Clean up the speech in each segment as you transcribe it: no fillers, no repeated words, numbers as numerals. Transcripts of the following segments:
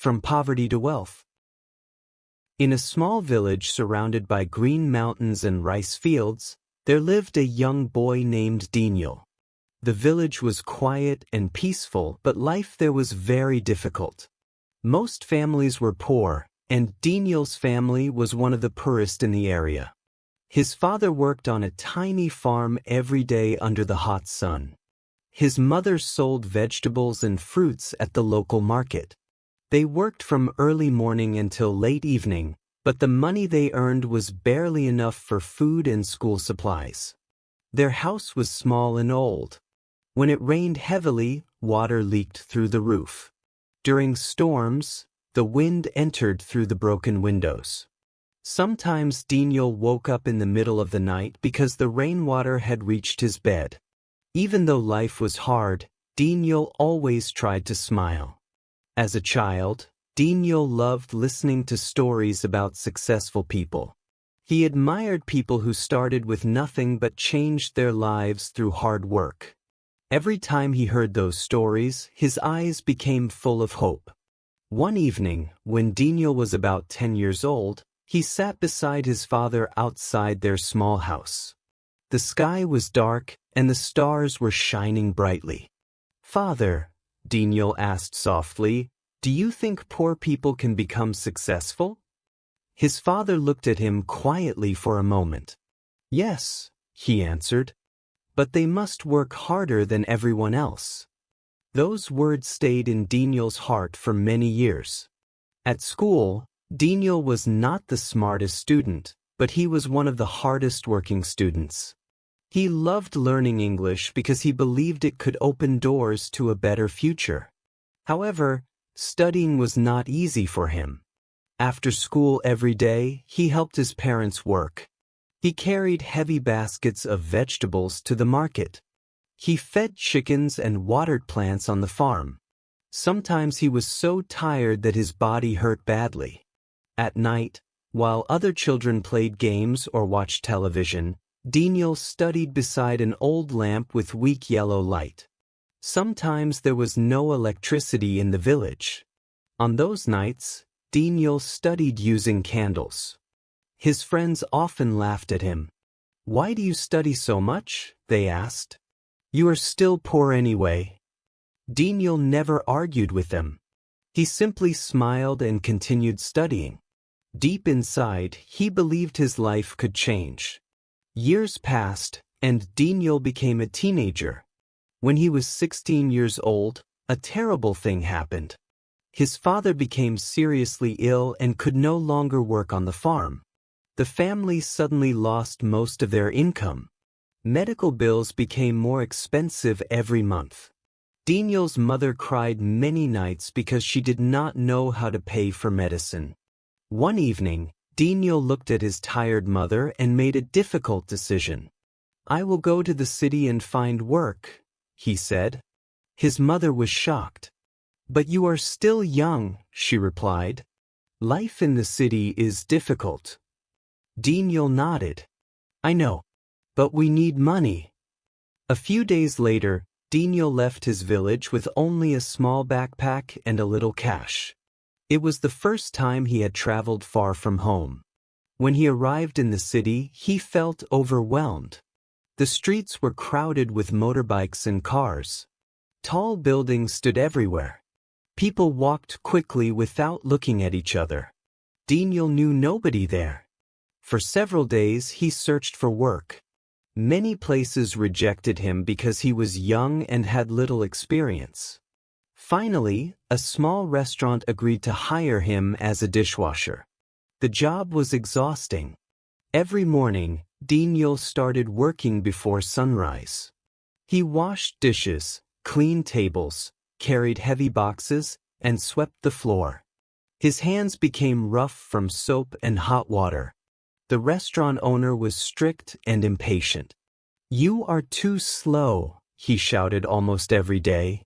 From Poverty to Wealth. In a small village surrounded by green mountains and rice fields, there lived a young boy named Daniel. The village was quiet and peaceful, but life there was very difficult. Most families were poor, and Daniel's family was one of the poorest in the area. His father worked on a tiny farm every day under the hot sun. His mother sold vegetables and fruits at the local market. They worked from early morning until late evening, but the money they earned was barely enough for food and school supplies. Their house was small and old. When it rained heavily, water leaked through the roof. During storms, the wind entered through the broken windows. Sometimes Daniel woke up in the middle of the night because the rainwater had reached his bed. Even though life was hard, Daniel always tried to smile. As a child, Daniel loved listening to stories about successful people. He admired people who started with nothing but changed their lives through hard work. Every time he heard those stories, his eyes became full of hope. One evening, when Daniel was about 10 years old, he sat beside his father outside their small house. The sky was dark, and the stars were shining brightly. "Father," Daniel asked softly, "do you think poor people can become successful?" His father looked at him quietly for a moment. "Yes," he answered, "but they must work harder than everyone else." Those words stayed in Daniel's heart for many years. At school, Daniel was not the smartest student, but he was one of the hardest working students. He loved learning English because he believed it could open doors to a better future. However, studying was not easy for him. After school every day, he helped his parents work. He carried heavy baskets of vegetables to the market. He fed chickens and watered plants on the farm. Sometimes he was so tired that his body hurt badly. At night, while other children played games or watched television, Daniel studied beside an old lamp with weak yellow light. Sometimes there was no electricity in the village. On those nights, Daniel studied using candles. His friends often laughed at him. "Why do you study so much?" they asked. "You are still poor anyway." Daniel never argued with them. He simply smiled and continued studying. Deep inside, he believed his life could change. Years passed, and Daniel became a teenager. When he was 16 years old, a terrible thing happened. His father became seriously ill and could no longer work on the farm. The family suddenly lost most of their income. Medical bills became more expensive every month. Daniel's mother cried many nights because she did not know how to pay for medicine. One evening, Daniel looked at his tired mother and made a difficult decision. "I will go to the city and find work," he said. His mother was shocked. "But you are still young," she replied. "Life in the city is difficult." Daniel nodded. "I know. But we need money." A few days later, Daniel left his village with only a small backpack and a little cash. It was the first time he had traveled far from home. When he arrived in the city, he felt overwhelmed. The streets were crowded with motorbikes and cars. Tall buildings stood everywhere. People walked quickly without looking at each other. Daniel knew nobody there. For several days, he searched for work. Many places rejected him because he was young and had little experience. Finally, a small restaurant agreed to hire him as a dishwasher. The job was exhausting. Every morning, Daniel started working before sunrise. He washed dishes, cleaned tables, carried heavy boxes, and swept the floor. His hands became rough from soap and hot water. The restaurant owner was strict and impatient. "You are too slow," he shouted almost every day.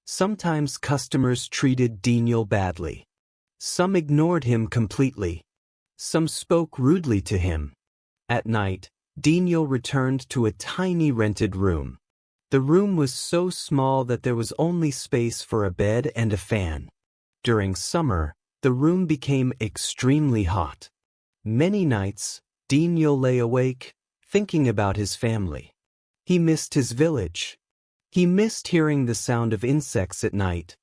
Sometimes customers treated Daniel badly. Some ignored him completely. Some spoke rudely to him. At night, Daniel returned to a tiny rented room. The room was so small that there was only space for a bed and a fan. During summer, the room became extremely hot. Many nights, Daniel lay awake, thinking about his family. He missed his village. He missed hearing the sound of insects at night.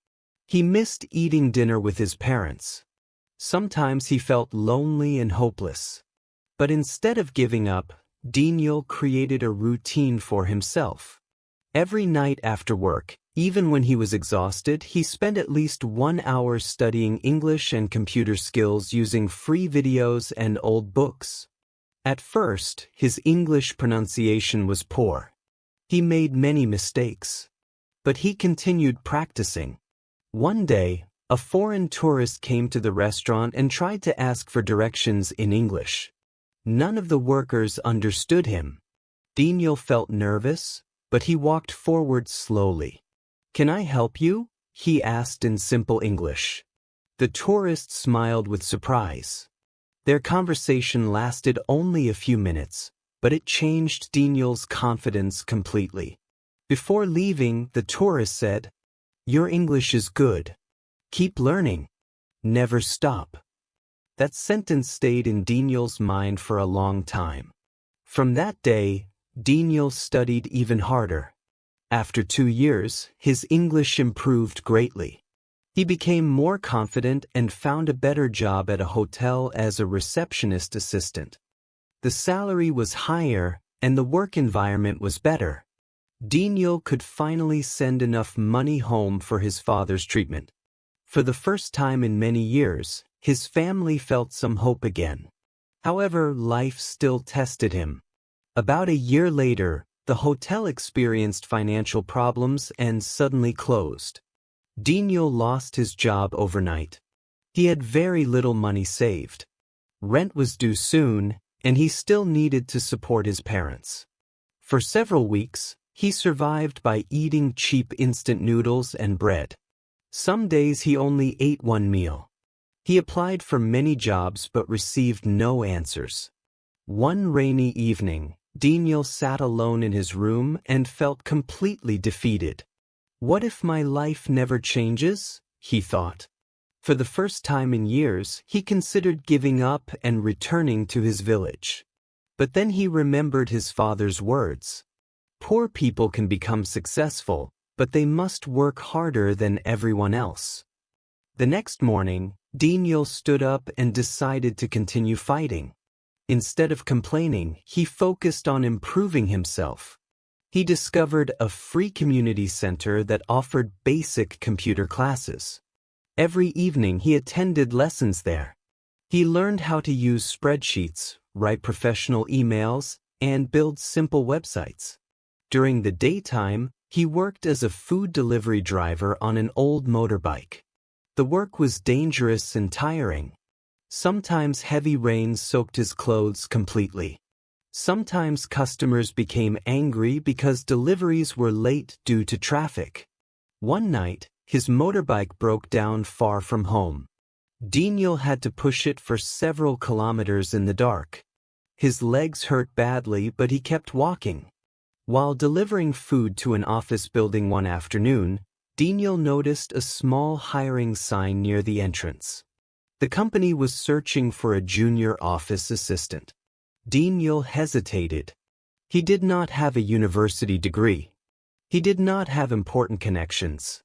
He missed eating dinner with his parents. Sometimes he felt lonely and hopeless. But instead of giving up, Daniel created a routine for himself. Every night after work, even when he was exhausted, he spent at least 1 hour studying English and computer skills using free videos and old books. At first, his English pronunciation was poor. He made many mistakes. But he continued practicing. One day, a foreign tourist came to the restaurant and tried to ask for directions in English. None of the workers understood him. Daniel felt nervous, but he walked forward slowly. "Can I help you?" he asked in simple English. The tourist smiled with surprise. Their conversation lasted only a few minutes, but it changed Daniel's confidence completely. Before leaving, the tourist said, "Your English is good. Keep learning. Never stop." That sentence stayed in Daniel's mind for a long time. From that day, Daniel studied even harder. After 2 years, his English improved greatly. He became more confident and found a better job at a hotel as a receptionist assistant. The salary was higher and the work environment was better. Daniel could finally send enough money home for his father's treatment. For the first time in many years, his family felt some hope again. However, life still tested him. About a year later, the hotel experienced financial problems and suddenly closed. Daniel lost his job overnight. He had very little money saved. Rent was due soon, and he still needed to support his parents. For several weeks, he survived by eating cheap instant noodles and bread. Some days he only ate 1 meal. He applied for many jobs but received no answers. One rainy evening, Daniel sat alone in his room and felt completely defeated. "What if my life never changes?" he thought. For the first time in years, he considered giving up and returning to his village. But then he remembered his father's words. Poor people can become successful, but they must work harder than everyone else. The next morning, Daniel stood up and decided to continue fighting. Instead of complaining, he focused on improving himself. He discovered a free community center that offered basic computer classes. Every evening he attended lessons there. He learned how to use spreadsheets, write professional emails, and build simple websites. During the daytime, he worked as a food delivery driver on an old motorbike. The work was dangerous and tiring. Sometimes heavy rain soaked his clothes completely. Sometimes customers became angry because deliveries were late due to traffic. One night, his motorbike broke down far from home. Daniel had to push it for several kilometers in the dark. His legs hurt badly, but he kept walking. While delivering food to an office building one afternoon, Daniel noticed a small hiring sign near the entrance. The company was searching for a junior office assistant. Daniel hesitated. He did not have a university degree. He did not have important connections.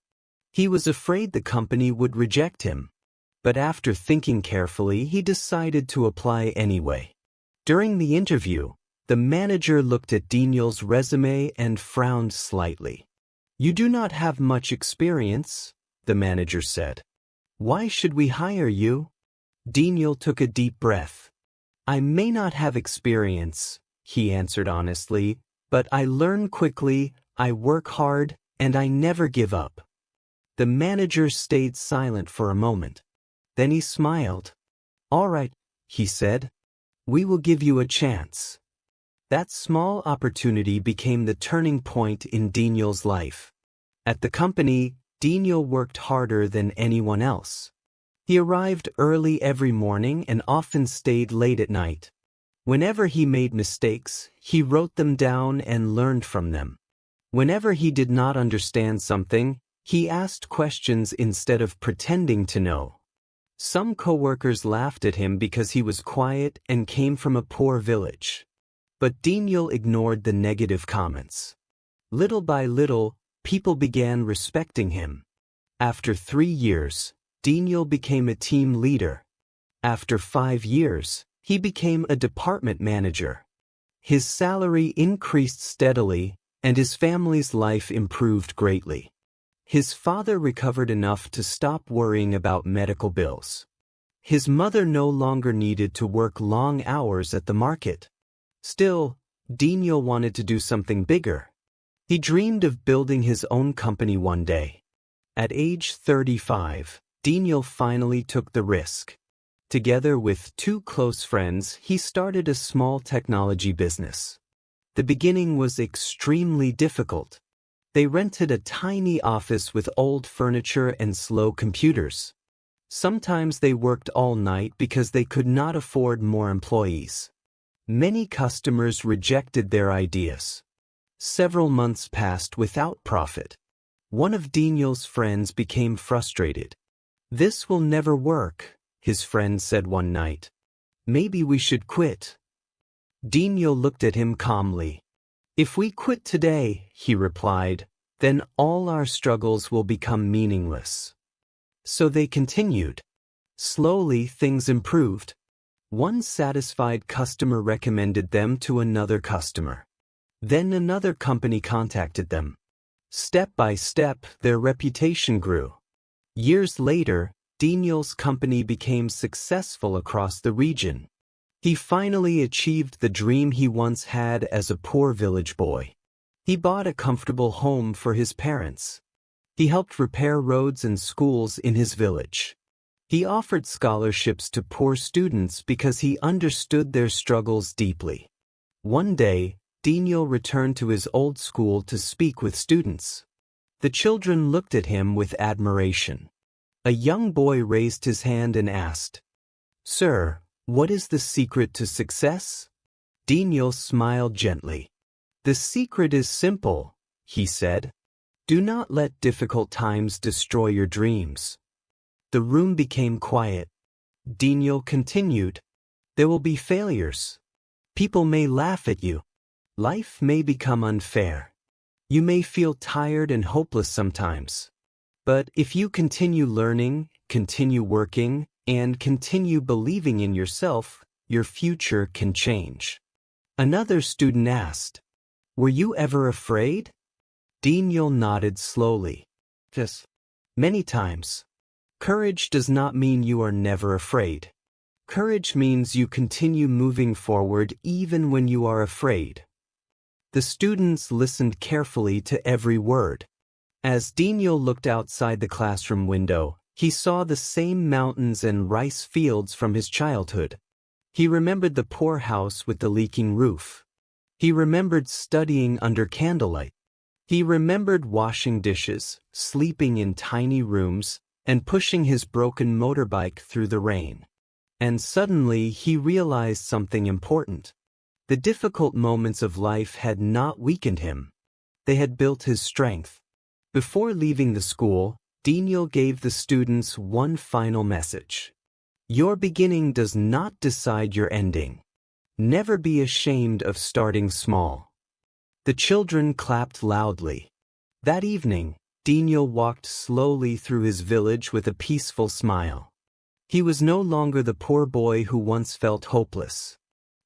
He was afraid the company would reject him. But after thinking carefully, he decided to apply anyway. During the interview, the manager looked at Daniel's resume and frowned slightly. "You do not have much experience," the manager said. "Why should we hire you?" Daniel took a deep breath. "I may not have experience," he answered honestly, "but I learn quickly, I work hard, and I never give up." The manager stayed silent for a moment. Then he smiled. "All right," he said. "We will give you a chance." That small opportunity became the turning point in Daniel's life. At the company, Daniel worked harder than anyone else. He arrived early every morning and often stayed late at night. Whenever he made mistakes, he wrote them down and learned from them. Whenever he did not understand something, He asked questions instead of pretending to know. Some coworkers laughed at him because he was quiet and came from a poor village. But Daniel ignored the negative comments. Little by little, people began respecting him. After 3 years, Daniel became a team leader. After 5 years, he became a department manager. His salary increased steadily, and his family's life improved greatly. His father recovered enough to stop worrying about medical bills. His mother no longer needed to work long hours at the market. Still, Daniel wanted to do something bigger. He dreamed of building his own company one day. At age 35, Daniel finally took the risk. Together with 2 close friends, he started a small technology business. The beginning was extremely difficult. They rented a tiny office with old furniture and slow computers. Sometimes they worked all night because they could not afford more employees. Many customers rejected their ideas. Several months passed without profit. One of Daniel's friends became frustrated. "This will never work," his friend said one night. "Maybe we should quit." Daniel looked at him calmly. "If we quit today," he replied, "then all our struggles will become meaningless." So they continued. Slowly, things improved. One satisfied customer recommended them to another customer. Then another company contacted them. Step by step, their reputation grew. Years later, Daniel's company became successful across the region. He finally achieved the dream he once had as a poor village boy. He bought a comfortable home for his parents. He helped repair roads and schools in his village. He offered scholarships to poor students because he understood their struggles deeply. One day, Daniel returned to his old school to speak with students. The children looked at him with admiration. A young boy raised his hand and asked, "Sir, what is the secret to success?" Daniel smiled gently. "The secret is simple," he said. "Do not let difficult times destroy your dreams." The room became quiet. Daniel continued, "There will be failures. People may laugh at you. Life may become unfair. You may feel tired and hopeless sometimes. But if you continue learning, continue working, and continue believing in yourself, your future can change." Another student asked, "Were you ever afraid?" Daniel nodded slowly. "Yes, many times. Courage does not mean you are never afraid. Courage means you continue moving forward even when you are afraid." The students listened carefully to every word. As Daniel looked outside the classroom window, he saw the same mountains and rice fields from his childhood. He remembered the poor house with the leaking roof. He remembered studying under candlelight. He remembered washing dishes, sleeping in tiny rooms, and pushing his broken motorbike through the rain. And suddenly he realized something important. The difficult moments of life had not weakened him. They had built his strength. Before leaving the school, Daniel gave the students one final message. Your beginning does not decide your ending. Never be ashamed of starting small. The children clapped loudly. That evening, Daniel walked slowly through his village with a peaceful smile. He was no longer the poor boy who once felt hopeless.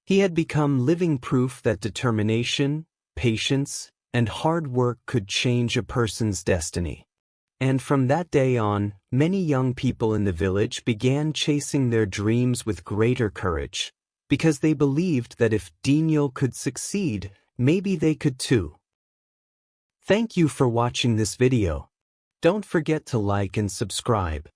He had become living proof that determination, patience, and hard work could change a person's destiny. And from that day on, many young people in the village began chasing their dreams with greater courage, because they believed that if Daniel could succeed, maybe they could too. Thank you for watching this video. Don't forget to like and subscribe.